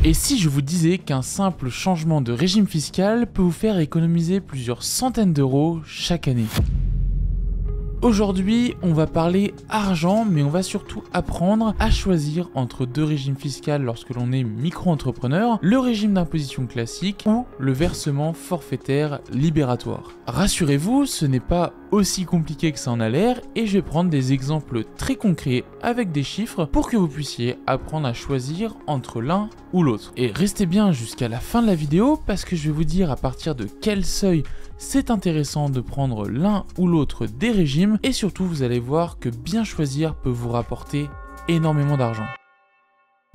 Et si je vous disais qu'un simple changement de régime fiscal peut vous faire économiser plusieurs centaines d'euros chaque année? Aujourd'hui, on va parler argent, mais on va surtout apprendre à choisir entre deux régimes fiscaux lorsque l'on est micro-entrepreneur, le régime d'imposition classique ou le versement forfaitaire libératoire. Rassurez-vous, ce n'est pas aussi compliqué que ça en a l'air et je vais prendre des exemples très concrets avec des chiffres pour que vous puissiez apprendre à choisir entre l'un ou l'autre. Et restez bien jusqu'à la fin de la vidéo parce que je vais vous dire à partir de quel seuil c'est intéressant de prendre l'un ou l'autre des régimes et surtout vous allez voir que bien choisir peut vous rapporter énormément d'argent.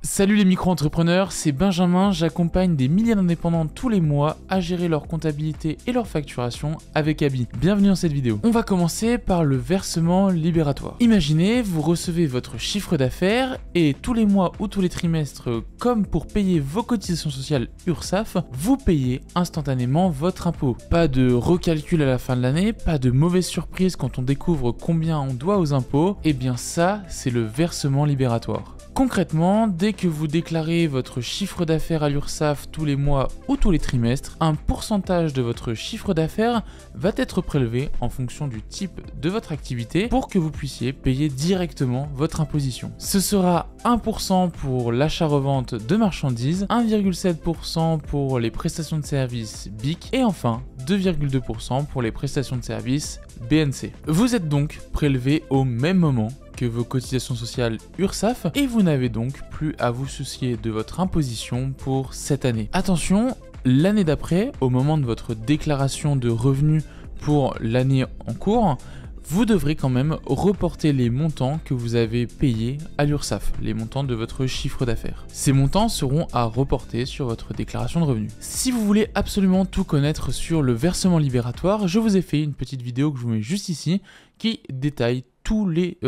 Salut les micro-entrepreneurs, c'est Benjamin, j'accompagne des milliers d'indépendants tous les mois à gérer leur comptabilité et leur facturation avec Abi. Bienvenue dans cette vidéo. On va commencer par le versement libératoire. Imaginez, vous recevez votre chiffre d'affaires et tous les mois ou tous les trimestres, comme pour payer vos cotisations sociales URSSAF, vous payez instantanément votre impôt. Pas de recalcul à la fin de l'année, pas de mauvaise surprise quand on découvre combien on doit aux impôts, et bien ça, c'est le versement libératoire. Concrètement, dès que vous déclarez votre chiffre d'affaires à l'URSSAF tous les mois ou tous les trimestres, un pourcentage de votre chiffre d'affaires va être prélevé en fonction du type de votre activité pour que vous puissiez payer directement votre imposition. Ce sera 1% pour l'achat-revente de marchandises, 1,7% pour les prestations de services BIC et enfin 2,2% pour les prestations de services BNC. Vous êtes donc prélevé au même moment que vos cotisations sociales URSSAF et vous n'avez donc plus à vous soucier de votre imposition pour cette année. Attention, l'année d'après, au moment de votre déclaration de revenus pour l'année en cours, vous devrez quand même reporter les montants que vous avez payés à l'URSSAF, les montants de votre chiffre d'affaires. Ces montants seront à reporter sur votre déclaration de revenus. Si vous voulez absolument tout connaître sur le versement libératoire, je vous ai fait une petite vidéo que je vous mets juste ici qui détaille tous les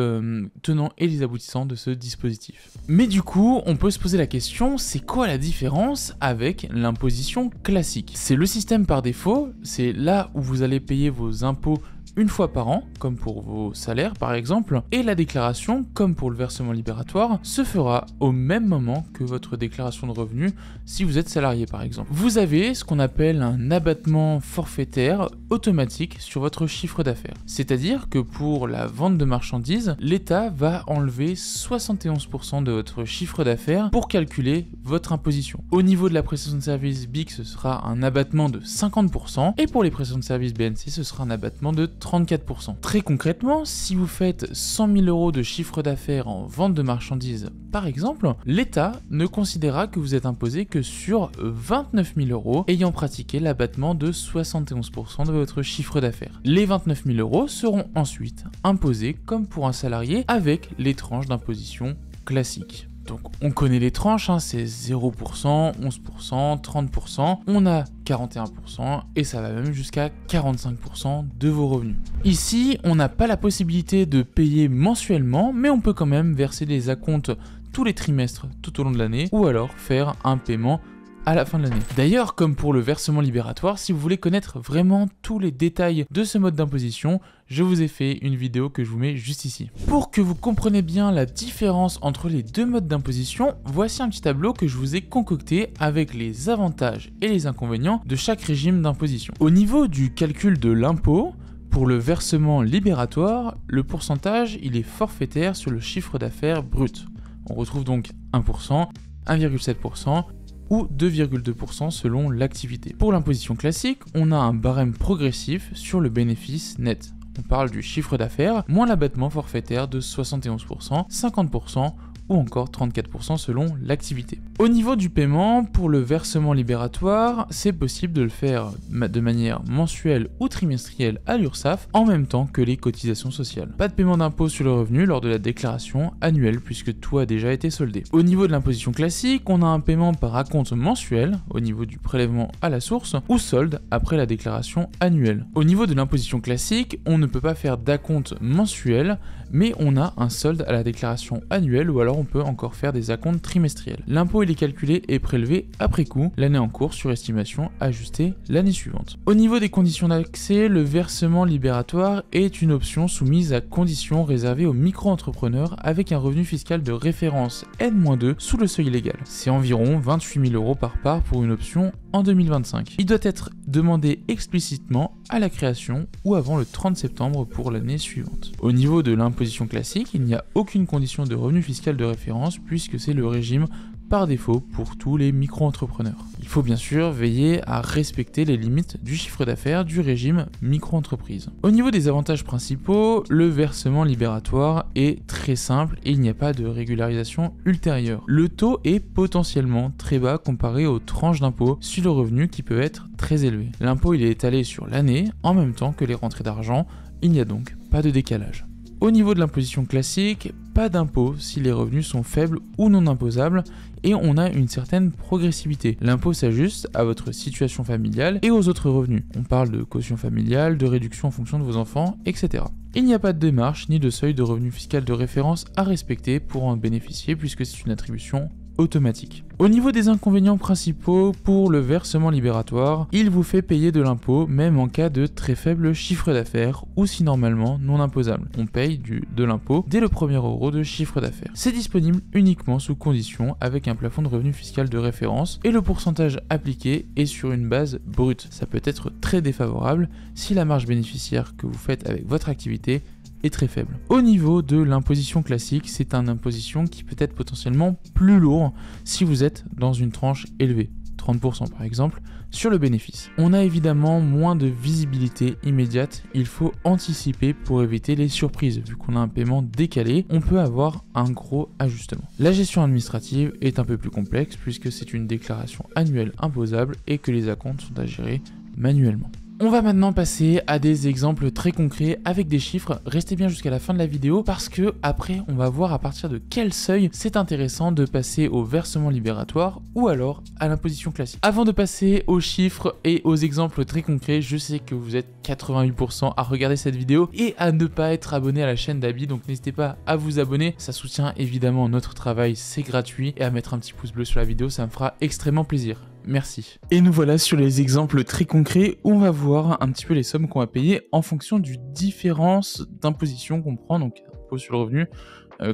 tenants et les aboutissants de ce dispositif. Mais du coup, on peut se poser la question, c'est quoi la différence avec l'imposition classique? C'est le système par défaut, c'est là où vous allez payer vos impôts une fois par an, comme pour vos salaires par exemple, et la déclaration, comme pour le versement libératoire, se fera au même moment que votre déclaration de revenus si vous êtes salarié par exemple. Vous avez ce qu'on appelle un abattement forfaitaire automatique sur votre chiffre d'affaires. C'est-à-dire que pour la vente de marchandises, l'État va enlever 71% de votre chiffre d'affaires pour calculer votre imposition. Au niveau de la prestation de service BIC, ce sera un abattement de 50% et pour les prestations de service BNC, ce sera un abattement de 34%. Très concrètement, si vous faites 100 000 euros de chiffre d'affaires en vente de marchandises par exemple, l'État ne considérera que vous êtes imposé que sur 29 000 euros ayant pratiqué l'abattement de 71% de votre chiffre d'affaires. Les 29 000 euros seront ensuite imposés comme pour un salarié avec les tranches d'imposition classiques. Donc on connaît les tranches, c'est 0%, 11%, 30%, on a 41% et ça va même jusqu'à 45% de vos revenus. Ici, on n'a pas la possibilité de payer mensuellement, mais on peut quand même verser des acomptes tous les trimestres tout au long de l'année ou alors faire un paiement à la fin de l'année. D'ailleurs, comme pour le versement libératoire, si vous voulez connaître vraiment tous les détails de ce mode d'imposition, je vous ai fait une vidéo que je vous mets juste ici. Pour que vous compreniez bien la différence entre les deux modes d'imposition, voici un petit tableau que je vous ai concocté avec les avantages et les inconvénients de chaque régime d'imposition. Au niveau du calcul de l'impôt, pour le versement libératoire, le pourcentage il est forfaitaire sur le chiffre d'affaires brut. On retrouve donc 1%, 1,7%, ou 2,2% selon l'activité. Pour l'imposition classique, on a un barème progressif sur le bénéfice net. On parle du chiffre d'affaires, moins l'abattement forfaitaire de 71%, 50% ou encore 34% selon l'activité. Au niveau du paiement, pour le versement libératoire, c'est possible de le faire de manière mensuelle ou trimestrielle à l'URSSAF en même temps que les cotisations sociales. Pas de paiement d'impôt sur le revenu lors de la déclaration annuelle puisque tout a déjà été soldé. Au niveau de l'imposition classique, on a un paiement par acompte mensuel au niveau du prélèvement à la source ou solde après la déclaration annuelle. Au niveau de l'imposition classique, on ne peut pas faire d'acompte mensuel mais on a un solde à la déclaration annuelle ou alors alors on peut encore faire des acomptes trimestriels. L'impôt il est calculé et prélevé après coup, l'année en cours sur estimation ajustée l'année suivante. Au niveau des conditions d'accès, le versement libératoire est une option soumise à conditions réservée aux micro-entrepreneurs avec un revenu fiscal de référence N-2 sous le seuil légal. C'est environ 28 000 € par part pour une option en 2025. Il doit être demandé explicitement à la création ou avant le 30 septembre pour l'année suivante. Au niveau de l'imposition classique, il n'y a aucune condition de revenu fiscal de référence puisque c'est le régime par défaut pour tous les micro-entrepreneurs. Il faut bien sûr veiller à respecter les limites du chiffre d'affaires du régime micro-entreprise. Au niveau des avantages principaux, le versement libératoire est très simple et il n'y a pas de régularisation ultérieure. Le taux est potentiellement très bas comparé aux tranches d'impôt sur le revenu qui peuvent être très élevées. L'impôt il est étalé sur l'année en même temps que les rentrées d'argent, il n'y a donc pas de décalage. Au niveau de l'imposition classique, pas d'impôt si les revenus sont faibles ou non imposables et on a une certaine progressivité. L'impôt s'ajuste à votre situation familiale et aux autres revenus. On parle de quotient familial, de réduction en fonction de vos enfants, etc. Il n'y a pas de démarche ni de seuil de revenu fiscal de référence à respecter pour en bénéficier puisque c'est une attribution automatique. Au niveau des inconvénients principaux pour le versement libératoire, il vous fait payer de l'impôt même en cas de très faible chiffre d'affaires ou si normalement non imposable. On paye de l'impôt dès le premier euro de chiffre d'affaires. C'est disponible uniquement sous condition avec un plafond de revenu fiscal de référence et le pourcentage appliqué est sur une base brute. Ça peut être très défavorable si la marge bénéficiaire que vous faites avec votre activité est très faible. Au niveau de l'imposition classique, c'est une imposition qui peut être potentiellement plus lourde si vous êtes dans une tranche élevée, 30% par exemple, sur le bénéfice. On a évidemment moins de visibilité immédiate, il faut anticiper pour éviter les surprises. Vu qu'on a un paiement décalé, on peut avoir un gros ajustement. La gestion administrative est un peu plus complexe puisque c'est une déclaration annuelle imposable et que les acomptes sont à gérer manuellement. On va maintenant passer à des exemples très concrets avec des chiffres. Restez bien jusqu'à la fin de la vidéo parce que après on va voir à partir de quel seuil c'est intéressant de passer au versement libératoire ou alors à l'imposition classique. Avant de passer aux chiffres et aux exemples très concrets, je sais que vous êtes 88% à regarder cette vidéo et à ne pas être abonné à la chaîne d'Abi, donc n'hésitez pas à vous abonner, ça soutient évidemment notre travail, c'est gratuit, et à mettre un petit pouce bleu sur la vidéo, ça me fera extrêmement plaisir. Merci. Et nous voilà sur les exemples très concrets où on va voir un petit peu les sommes qu'on va payer en fonction du différence d'imposition qu'on prend, donc impôt sur le revenu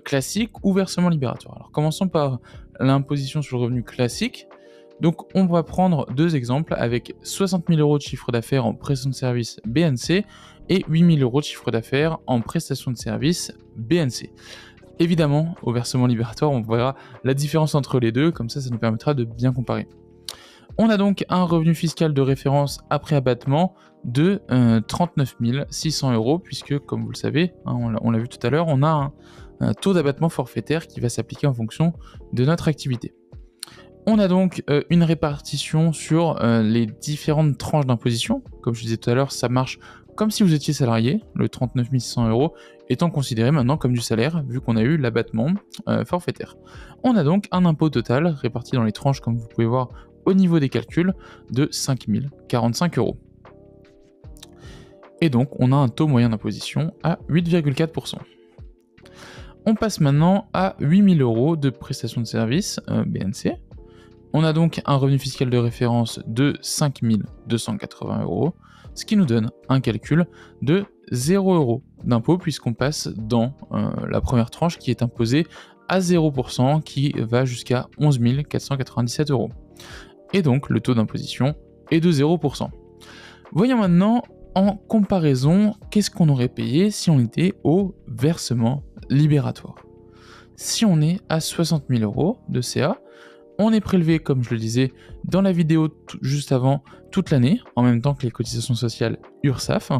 classique ou versement libératoire. Alors commençons par l'imposition sur le revenu classique. Donc on va prendre deux exemples avec 60 000 € de chiffre d'affaires en prestation de service BNC et 8 000 € de chiffre d'affaires en prestation de service BNC. Évidemment, au versement libératoire, on verra la différence entre les deux, comme ça nous permettra de bien comparer. On a donc un revenu fiscal de référence après abattement de 39 600 €, puisque, comme vous le savez, hein, on l'a vu tout à l'heure, on a un taux d'abattement forfaitaire qui va s'appliquer en fonction de notre activité. On a donc une répartition sur les différentes tranches d'imposition. Comme je disais tout à l'heure, ça marche comme si vous étiez salarié, le 39 600 € étant considéré maintenant comme du salaire, vu qu'on a eu l'abattement forfaitaire. On a donc un impôt total réparti dans les tranches, comme vous pouvez voir, au niveau des calculs de 5 045 €. Et donc, on a un taux moyen d'imposition à 8,4%. On passe maintenant à 8 000 € de prestation de service BNC. On a donc un revenu fiscal de référence de 5 280 €, ce qui nous donne un calcul de 0 € d'impôt puisqu'on passe dans la première tranche qui est imposée à 0%, qui va jusqu'à 11 497 €. Et donc le taux d'imposition est de 0%. Voyons maintenant en comparaison qu'est-ce qu'on aurait payé si on était au versement libératoire. Si on est à 60 000 € de CA, on est prélevé, comme je le disais dans la vidéo juste avant, toute l'année, en même temps que les cotisations sociales URSSAF,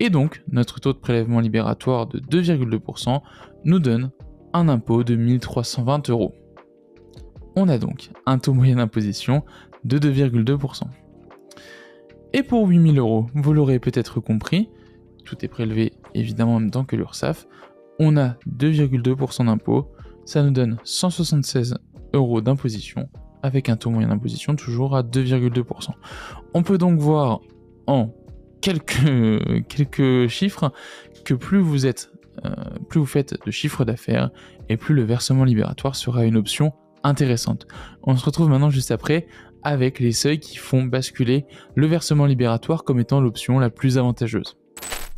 et donc notre taux de prélèvement libératoire de 2,2% nous donne un impôt de 1 320 €. On a donc un taux moyen d'imposition de 2,2%. Et pour 8 000 €, vous l'aurez peut-être compris, tout est prélevé évidemment en même temps que l'URSSAF, on a 2,2% d'impôt, ça nous donne 176 € d'imposition, avec un taux moyen d'imposition toujours à 2,2%. On peut donc voir en quelques chiffres que plus vous êtes plus vous faites de chiffre d'affaires et plus le versement libératoire sera une option intéressante. On se retrouve maintenant juste après avec les seuils qui font basculer le versement libératoire comme étant l'option la plus avantageuse.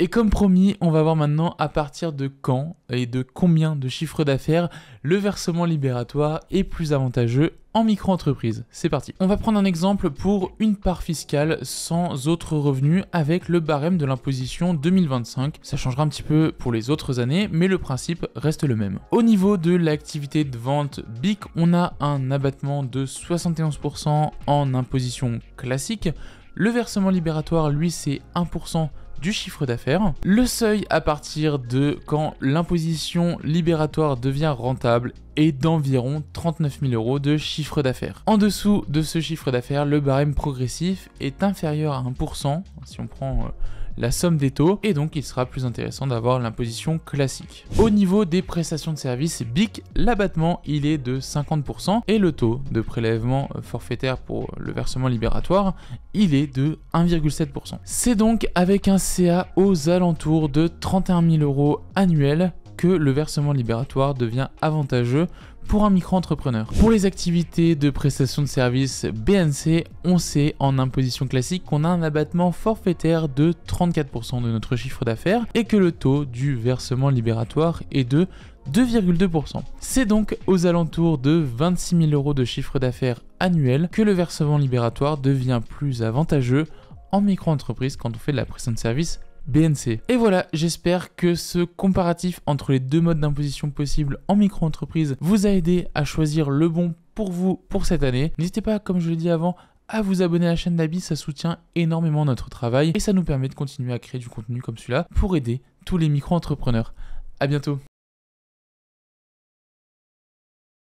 Et comme promis, on va voir maintenant à partir de quand et de combien de chiffre d'affaires le versement libératoire est plus avantageux en micro-entreprise. C'est parti. On va prendre un exemple pour une part fiscale sans autres revenus avec le barème de l'imposition 2025. Ça changera un petit peu pour les autres années, mais le principe reste le même. Au niveau de l'activité de vente BIC, on a un abattement de 71% en imposition classique. Le versement libératoire, lui, c'est 1% du chiffre d'affaires. Le seuil à partir de quand l'imposition libératoire devient rentable est d'environ 39 000 € de chiffre d'affaires. En dessous de ce chiffre d'affaires, le barème progressif est inférieur à 1% si on prend la somme des taux, et donc il sera plus intéressant d'avoir l'imposition classique. Au niveau des prestations de services BIC, l'abattement il est de 50% et le taux de prélèvement forfaitaire pour le versement libératoire il est de 1,7%. C'est donc avec un CA aux alentours de 31 000 € annuels que le versement libératoire devient avantageux pour un micro-entrepreneur. Pour les activités de prestation de services BNC, on sait en imposition classique qu'on a un abattement forfaitaire de 34% de notre chiffre d'affaires et que le taux du versement libératoire est de 2,2%. C'est donc aux alentours de 26 000 € de chiffre d'affaires annuel que le versement libératoire devient plus avantageux en micro-entreprise quand on fait de la prestation de services BNC. Et voilà, j'espère que ce comparatif entre les deux modes d'imposition possibles en micro-entreprise vous a aidé à choisir le bon pour vous pour cette année. N'hésitez pas, comme je l'ai dit avant, à vous abonner à la chaîne d'Abi, ça soutient énormément notre travail et ça nous permet de continuer à créer du contenu comme celui-là pour aider tous les micro-entrepreneurs. À bientôt.